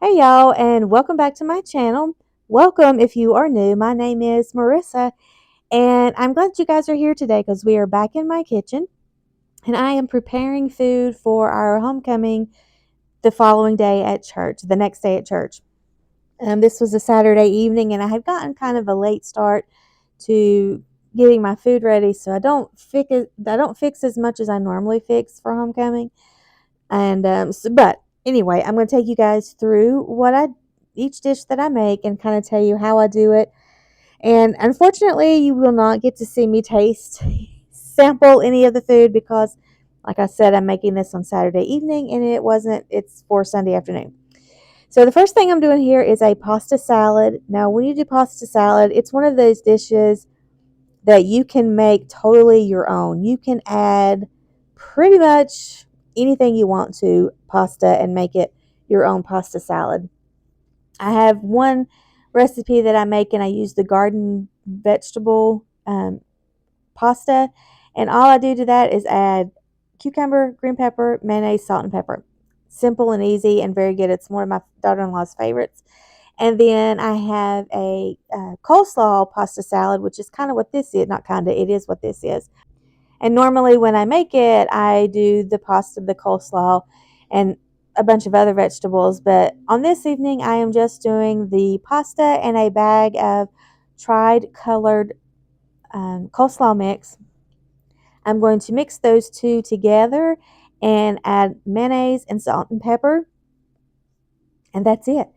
Hey y'all, and welcome back to my channel. Welcome if you are new. My name is Marissa, and I'm glad you guys are here today because we are back in my kitchen and I am preparing food for our homecoming the following day at church, the next day at church. This was a Saturday evening, and I had gotten kind of a late start to getting my food ready, so I don't fix as much as I normally fix for homecoming. But anyway, I'm going to take you guys through each dish that I make and kind of tell you how I do it. And unfortunately, you will not get to see me sample any of the food because, like I said, I'm making this on Saturday evening and it's for Sunday afternoon. So the first thing I'm doing here is a pasta salad. Now, when you do pasta salad, it's one of those dishes that you can make totally your own. You can add pretty much anything you want to pasta and make it your own pasta salad. I have one recipe that I make and I use the garden vegetable pasta, and all I do to that is add cucumber, green pepper, mayonnaise, salt, and pepper. Simple and easy and very good. It's one of my daughter-in-law's favorites. And then I have a coleslaw pasta salad, which is kind of what this is. Not kind of, it is what this is. And normally when I make it, I do the pasta, the coleslaw, and a bunch of other vegetables. But on this evening, I am just doing the pasta and a bag of tried colored coleslaw mix. I'm going to mix those two together and add mayonnaise and salt and pepper. And that's it.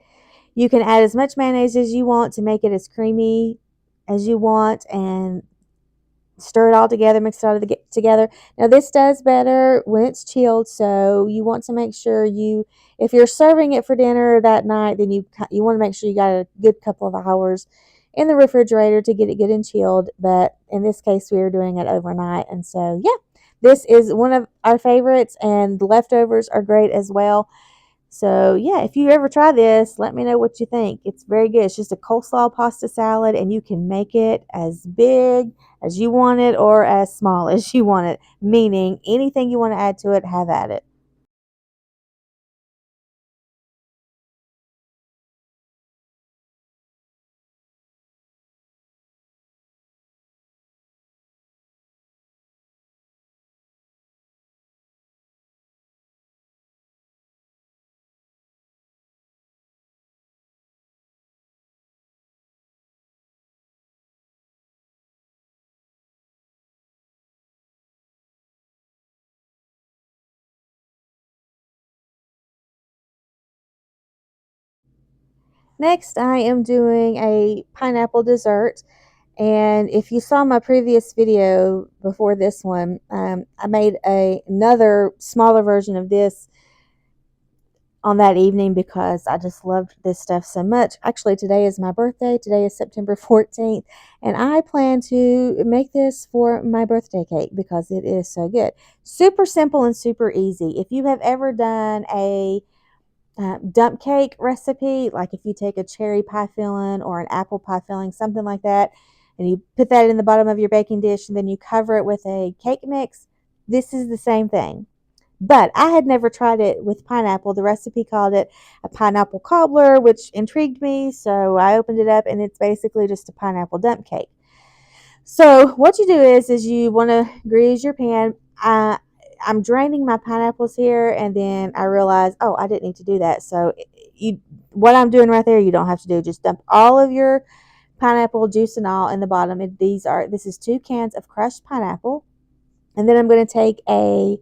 You can add as much mayonnaise as you want to make it as creamy as you want and stir it all together, mix it all together. Now this does better when it's chilled, so you want to make sure if you're serving it for dinner that night, then you want to make sure you got a good couple of hours in the refrigerator to get it good and chilled. But in this case, we are doing it overnight, and so yeah, this is one of our favorites, and the leftovers are great as well. So, yeah, if you ever try this, let me know what you think. It's very good. It's just a coleslaw pasta salad, and you can make it as big as you want it or as small as you want it, meaning anything you want to add to it, have at it. Next, I am doing a pineapple dessert. And if you saw my previous video before this one, I made another smaller version of this on that evening because I just loved this stuff so much. Actually, today is my birthday. Today is September 14th, and I plan to make this for my birthday cake because it is so good. Super simple and super easy. If you have ever done a dump cake recipe, like if you take a cherry pie filling or an apple pie filling, something like that, and you put that in the bottom of your baking dish and then you cover it with a cake mix, this is the same thing. But I had never tried it with pineapple. The recipe called it a pineapple cobbler, which intrigued me. So I opened it up and it's basically just a pineapple dump cake. So what you do is you want to grease your pan. I'm draining my pineapples here, and then I realize, oh, I didn't need to do that. So what I'm doing right there, you don't have to do. Just dump all of your pineapple juice and all in the bottom. This is 2 cans of crushed pineapple, and then I'm going to take a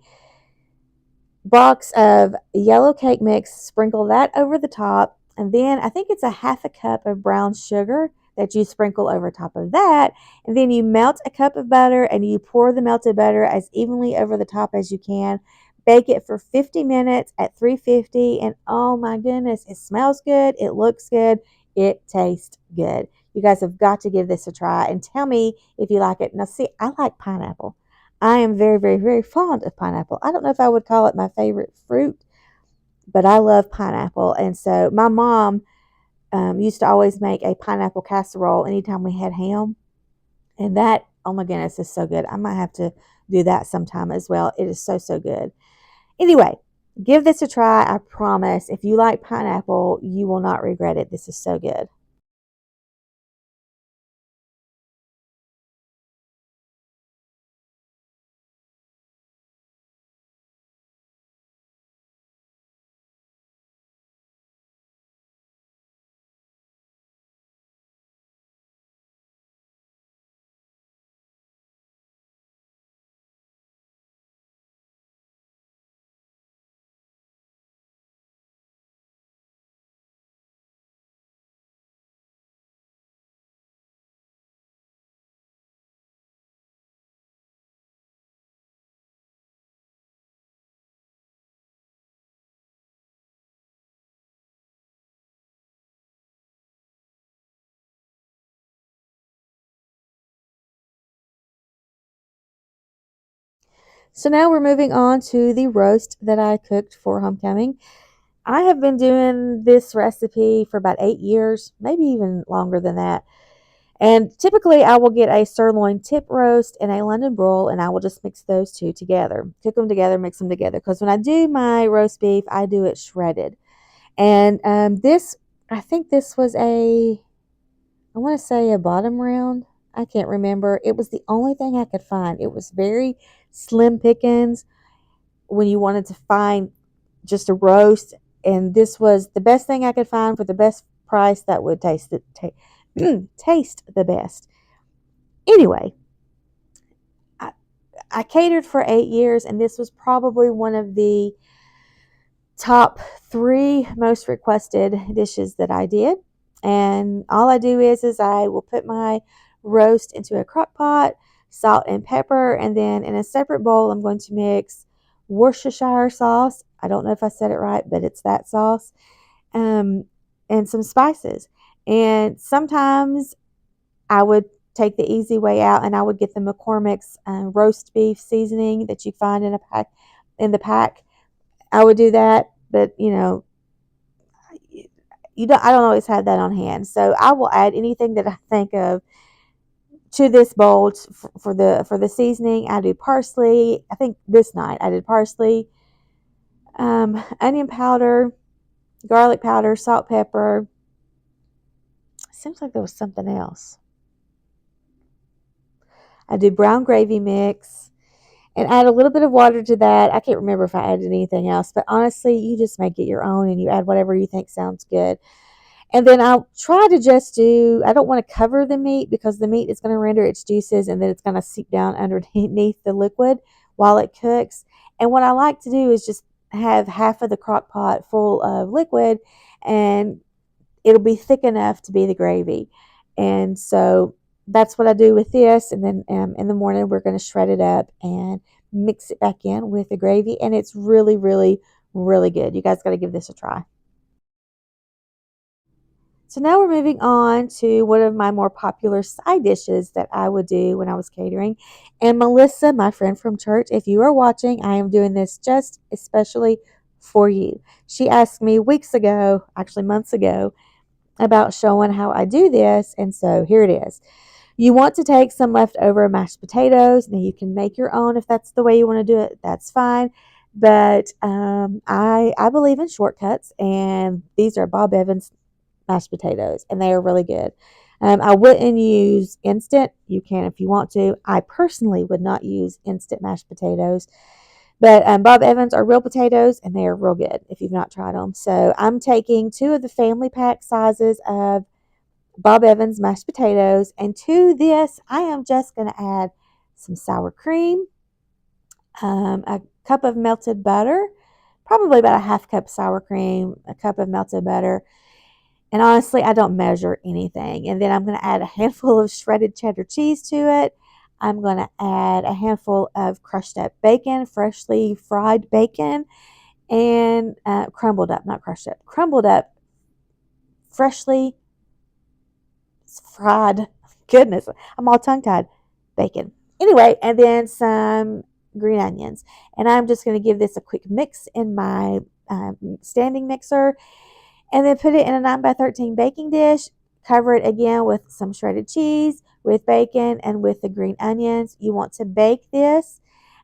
box of yellow cake mix, sprinkle that over the top, and then I think it's a half a cup of brown sugar that you sprinkle over top of that, and then you melt a cup of butter and you pour the melted butter as evenly over the top as you can. Bake it for 50 minutes at 350, and oh my goodness, it smells good, it looks good, it tastes good. You guys have got to give this a try and tell me if you like it. Now, see, I like pineapple. I am very, very, very fond of pineapple. I don't know if I would call it my favorite fruit, but I love pineapple. And so my mom used to always make a pineapple casserole anytime we had ham. And that, oh my goodness, is so good. I might have to do that sometime as well. It is so, so good. Anyway, Give this a try. I promise. If you like pineapple, you will not regret it. This is so good. So now we're moving on to the roast that I cooked for homecoming. I have been doing this recipe for about 8 years, maybe even longer than that. And typically, I will get a sirloin tip roast and a London broil, and I will just mix those two together, cook them together, mix them together. Because when I do my roast beef, I do it shredded. And I think this was I want to say a bottom round. I can't remember. It was the only thing I could find. It was very slim pickings when you wanted to find just a roast, and this was the best thing I could find for the best price that would taste the best. Anyway, I, I catered for 8 years, and this was probably one of the top three most requested dishes that I did. And all I do is I will put my roast into a crock pot, salt and pepper, and then in a separate bowl, I'm going to mix Worcestershire sauce. I don't know if I said it right, but it's that sauce, um, and some spices. And sometimes I would take the easy way out, and I would get the McCormick's roast beef seasoning that you find in a pack in the pack. I would do that, but you don't. I don't always have that on hand, so I will add anything that I think of to this bowl for the seasoning. I do parsley. I think this night I did parsley, onion powder, garlic powder, salt, pepper. Seems like there was something else. I do brown gravy mix and add a little bit of water to that. I can't remember if I added anything else, but honestly, you just make it your own and you add whatever you think sounds good. And then I'll try to just I don't want to cover the meat because the meat is going to render its juices and then it's going to seep down underneath the liquid while it cooks. And what I like to do is just have half of the crock pot full of liquid and it'll be thick enough to be the gravy. And so that's what I do with this. And then in the morning, we're going to shred it up and mix it back in with the gravy. And it's really, really, really good. You guys got to give this a try. So now we're moving on to one of my more popular side dishes that I would do when I was catering. And Melissa, my friend from church, if you are watching, I am doing this just especially for you. She asked me weeks ago, actually months ago, about showing how I do this. And so here it is. You want to take some leftover mashed potatoes. Now you can make your own if that's the way you want to do it. That's fine. But I believe in shortcuts, and these are Bob Evans mashed potatoes, and they are really good. I wouldn't use instant. You can if you want to. I personally would not use instant mashed potatoes, but Bob Evans are real potatoes, and they are real good if you've not tried them. So I'm taking two of the family pack sizes of Bob Evans mashed potatoes, and to this, I am just going to add some sour cream, a cup of melted butter, probably about a half cup sour cream, a cup of melted butter, and honestly, I don't measure anything. And then I'm going to add a handful of shredded cheddar cheese to it. I'm going to add a handful of crushed up bacon, freshly fried bacon, and crumbled up, not crushed up, crumbled up, freshly fried. Goodness, I'm all tongue tied. Bacon. Anyway, and then some green onions. And I'm just going to give this a quick mix in my standing mixer and then put it in a 9 by 13 baking dish. Cover it again with some shredded cheese, with bacon, and with the green onions. You want to bake this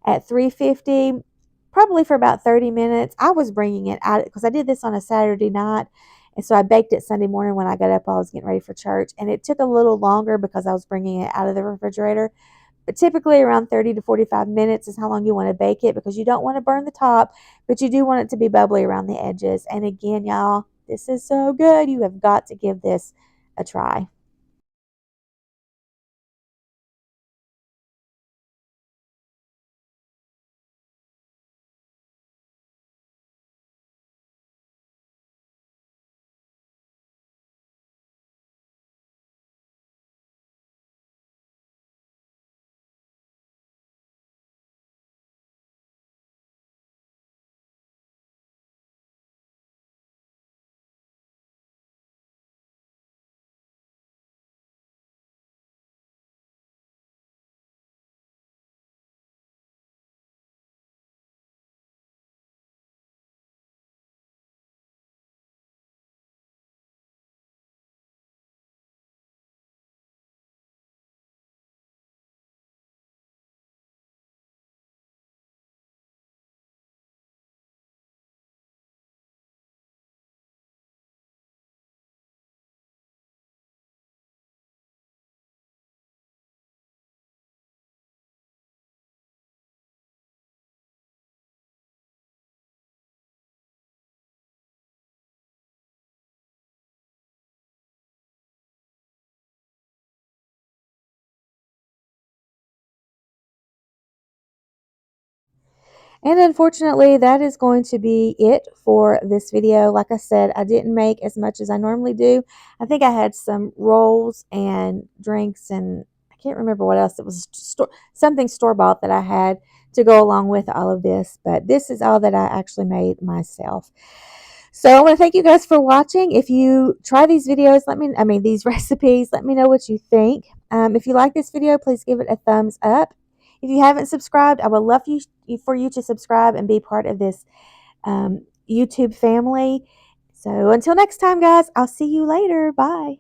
at 350 probably for about 30 minutes. I was bringing it out because I did this on a Saturday night. And so I baked it Sunday morning when I got up. I was getting ready for church. And it took a little longer because I was bringing it out of the refrigerator. But typically around 30 to 45 minutes is how long you want to bake it, because you don't want to burn the top, but you do want it to be bubbly around the edges. And again, y'all, this is so good. You have got to give this a try. And unfortunately, that is going to be it for this video. Like I said, I didn't make as much as I normally do. I think I had some rolls and drinks, and I can't remember what else. It was something store-bought that I had to go along with all of this. But this is all that I actually made myself. So I want to thank you guys for watching. If you try these videos, these recipes, let me know what you think. If you like this video, please give it a thumbs up. If you haven't subscribed, I would love for you to subscribe and be part of this YouTube family. So until next time, guys, I'll see you later. Bye.